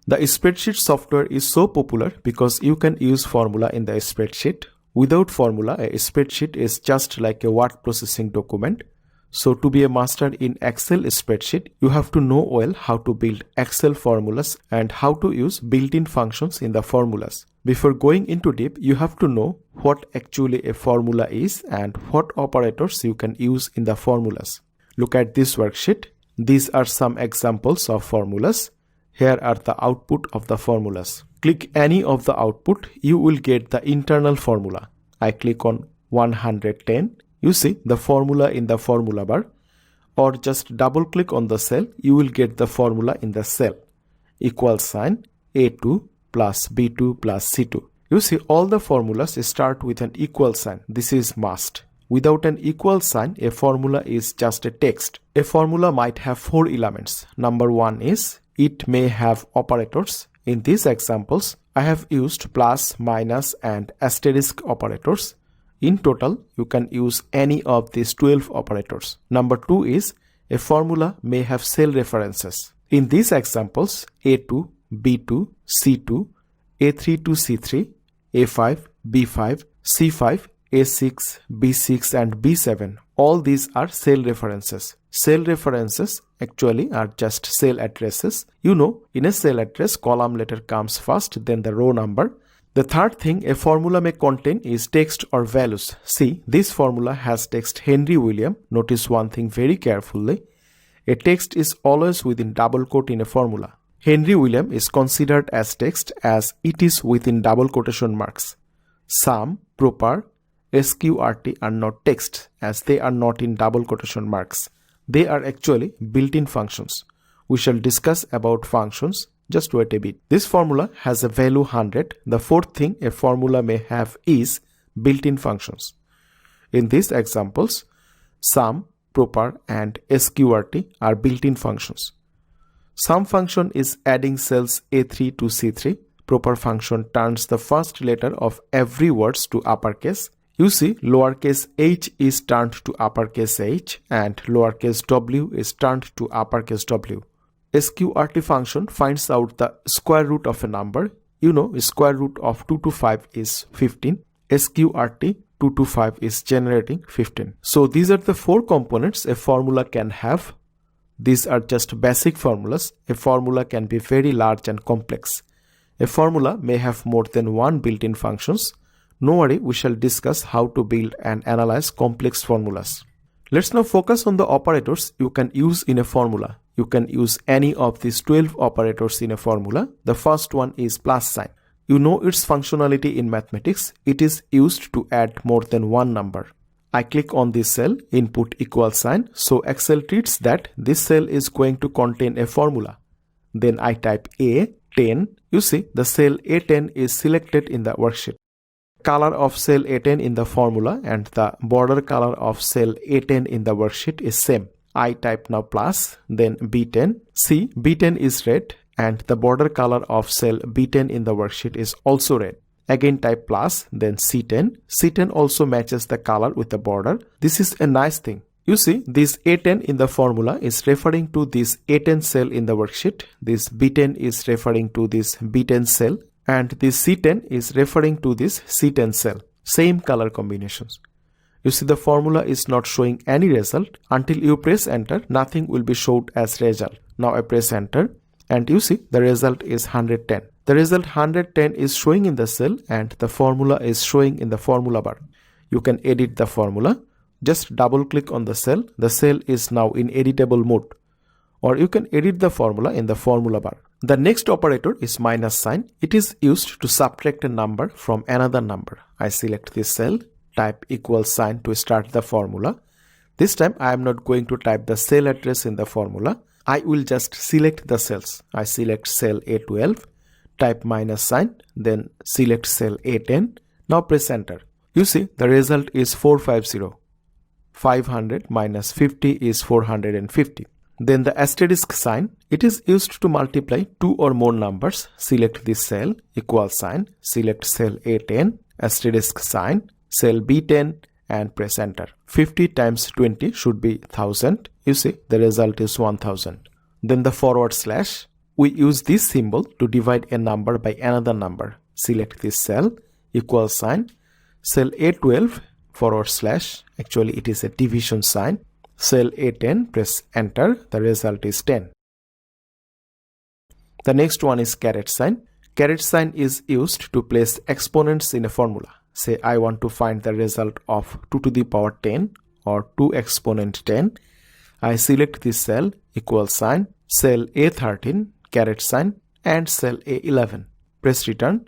The spreadsheet software is so popular because you can use formula in the spreadsheet. Without formula, a spreadsheet is just like a word processing document. So to be a master in Excel spreadsheet, you have to know well how to build Excel formulas and how to use built-in functions in the formulas. Before going into deep, you have to know what actually a formula is and what operators you can use in the formulas. Look at this worksheet. These are some examples of formulas. Here are the output of the formulas. Click any of the output, you will get the internal formula. I click on 110. You see the formula in the formula bar, or just double click on the cell, you will get the formula in the cell. Equal sign A2 plus B2 plus C2. You see all the formulas start with an equal sign. This is must. Without an equal sign, a formula is just a text. A formula might have 4 elements. Number 1 is it may have operators. In these examples, I have used plus, minus and asterisk operators. In total, you can use any of these 12 operators. Number 2 is a formula may have cell references. In these examples, A2, B2, C2, A3 to C3, A5, B5, C5, A6, B6 and B7. All these are cell references. Cell references actually are just cell addresses. You know, in a cell address, column letter comes first, then the row number. The third thing a formula may contain is text or values. See, this formula has text Henry William. Notice one thing very carefully. A text is always within double quote in a formula. Henry William is considered as text as it is within double quotation marks. Sum, proper, sqrt are not text as they are not in double quotation marks. They are actually built-in functions. We shall discuss about functions. Just wait a bit. This formula has a value 100. The fourth thing a formula may have is built-in functions. In these examples, sum, proper and sqrt are built-in functions. Sum function is adding cells A3 to C3. Proper function turns the first letter of every words to uppercase. You see, lowercase h is turned to uppercase h and lowercase w is turned to uppercase w. Sqrt function finds out the square root of a number. You know, square root of 2 to 5 is 15. Sqrt 2 to 5 is generating 15. So these are the 4 components a formula can have. These are just basic formulas. A formula can be very large and complex. A formula may have more than one built-in functions. No worry, we shall discuss how to build and analyze complex formulas. Let's now focus on the operators you can use in a formula. You can use any of these 12 operators in a formula. The first one is plus sign. You know its functionality in mathematics. It is used to add more than one number. I click on this cell, input equal sign. So Excel treats that this cell is going to contain a formula. Then I type A10. You see the cell A10 is selected in the worksheet. Color of cell A10 in the formula and the border color of cell A10 in the worksheet is same. I type now plus, then B10. See, B10 is red and the border color of cell B10 in the worksheet is also red. Again type plus, then C10. C10 also matches the color with the border. This is a nice thing. You see, this A10 in the formula is referring to this A10 cell in the worksheet. This B10 is referring to this B10 cell. And this C10 is referring to this C10 cell. Same color combinations. You see the formula is not showing any result. Until you press enter, nothing will be showed as result. Now I press enter and you see the result is 110. The result 110 is showing in the cell and the formula is showing in the formula bar. You can edit the formula. Just double click on the cell. The cell is now in editable mode. Or you can edit the formula in the formula bar. The next operator is minus sign. It is used to subtract a number from another number. I select this cell, type equal sign to start the formula. This time I am not going to type the cell address in the formula. I will just select the cells. I select cell A12, type minus sign, then select cell A10. Now press enter. You see the result is 450. 500 minus 50 is 450. Then the asterisk sign, it is used to multiply 2 or more numbers. Select this cell, equal sign, select cell A10, asterisk sign, cell B10 and press enter. 50 times 20 should be 1000. You see the result is 1000. Then the forward slash, we use this symbol to divide a number by another number. Select this cell, equal sign, cell A12 / actually it is a division sign, cell A10, press enter, the result is 10. The next one is caret sign. Caret sign is used to place exponents in a formula. Say I want to find the result of 2 to the power 10 or 2 exponent 10. I select this cell, equal sign, cell A13, caret sign, and cell A11. Press return.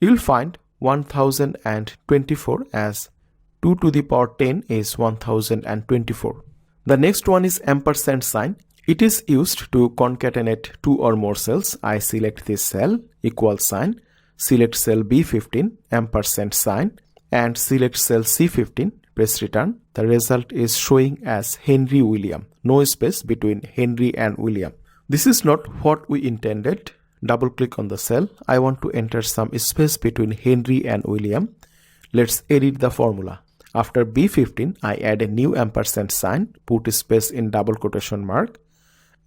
You will find 1024 as 2 to the power 10 is 1024. The next one is ampersand sign. It is used to concatenate 2 or more cells. I select this cell, equal sign, select cell B15, ampersand sign, and select cell C15, press return. The result is showing as Henry William. No space between Henry and William. This is not what we intended. Double click on the cell. I want to enter some space between Henry and William. Let's edit the formula. After B15, I add a new ampersand sign, put space in double quotation mark.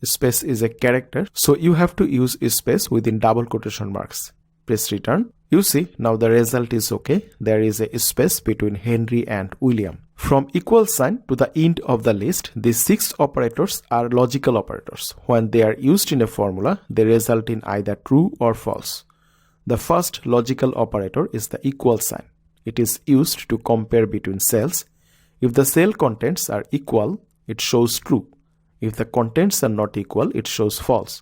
Space is a character, so you have to use space within double quotation marks. Press return. You see, now the result is okay. There is a space between Henry and William. From equal sign to the end of the list, these 6 operators are logical operators. When they are used in a formula, they result in either true or false. The first logical operator is the equal sign. It is used to compare between cells. If the cell contents are equal, it shows true. If the contents are not equal, it shows false.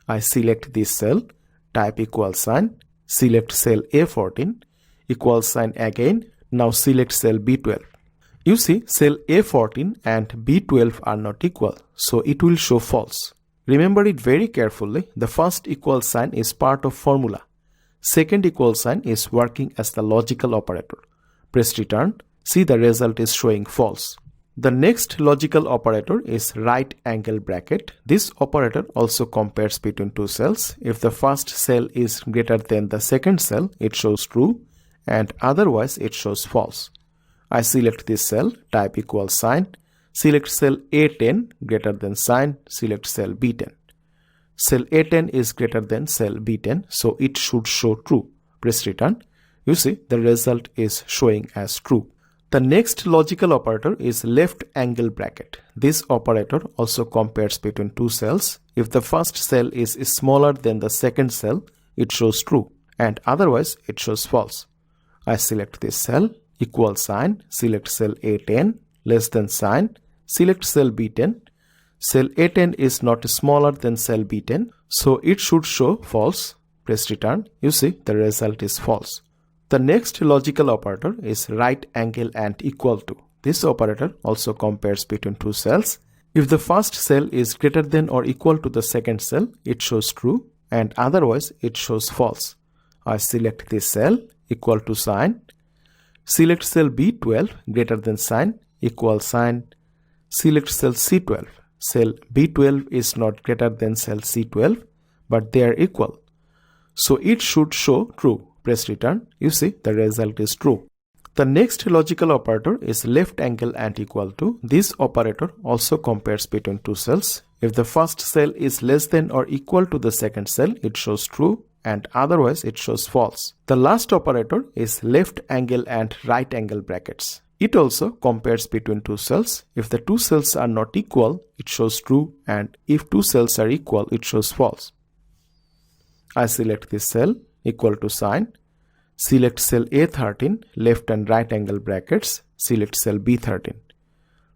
I select this cell, type equal sign, select cell A14, equal sign again. Now select cell B12. You see, cell A14 and B12 are not equal, so it will show false. Remember it very carefully. The first equal sign is part of formula. Second equal sign is working as the logical operator. Press return. See, the result is showing false. The next logical operator is right angle bracket. This operator also compares between 2 cells. If the first cell is greater than the second cell, it shows true, and otherwise it shows false. I select this cell, type equal sign, select cell A10 greater than sign, select cell B10. Cell A10 is greater than cell B10, so it should show true. Press return. You see, the result is showing as true. The next logical operator is left angle bracket. This operator also compares between 2 cells. If the first cell is smaller than the second cell, it shows true, and otherwise it shows false. I select this cell, equal sign, select cell A10, less than sign, select cell B10. Cell A10 is not smaller than cell B10, so it should show false. Press return. You see, the result is false. The next logical operator is right angle and equal to. This operator also compares between 2 cells. If the first cell is greater than or equal to the second cell, it shows true, and otherwise it shows false. I select this cell, equal to sign, select cell B12 greater than sign, equal sign, select cell C12. Cell B12 is not greater than cell C12, but they are equal, so it should show true. Press return. You see, the result is true. The next logical operator is left angle and equal to. This operator also compares between 2 cells. If the first cell is less than or equal to the second cell, it shows true, and otherwise it shows false. The last operator is left angle and right angle brackets. It also compares between 2 cells. If the 2 cells are not equal, it shows true, and if 2 cells are equal, it shows false. I select this cell, equal to sign, select cell A13, left and right angle brackets, select cell B13.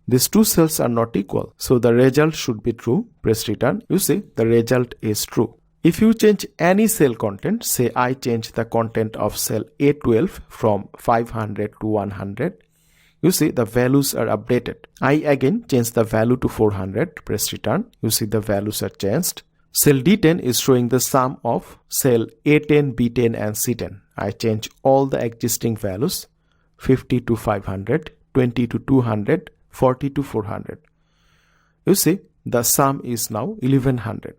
These 2 cells are not equal, so the result should be true. Press return. You see, the result is true. If you change any cell content, say I change the content of cell A12 from 500 to 100, you see the values are updated. I again change the value to 400, press return. You see the values are changed. Cell D10 is showing the sum of cell A10, B10 and C10. I change all the existing values, 50 to 500, 20 to 200, 40 to 400. You see, the sum is now 1100.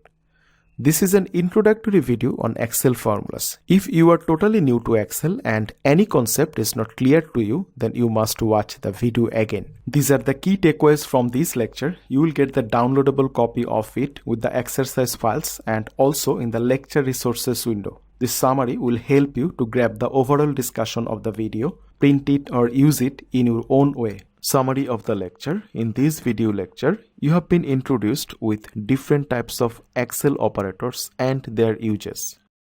This is an introductory video on Excel formulas. If you are totally new to Excel and any concept is not clear to you, then you must watch the video again. These are the key takeaways from this lecture. You will get the downloadable copy of it with the exercise files and also in the lecture resources window. This summary will help you to grab the overall discussion of the video, print it or use it in your own way. Summary of the lecture. In this video lecture, you have been introduced with different types of Excel operators and their uses.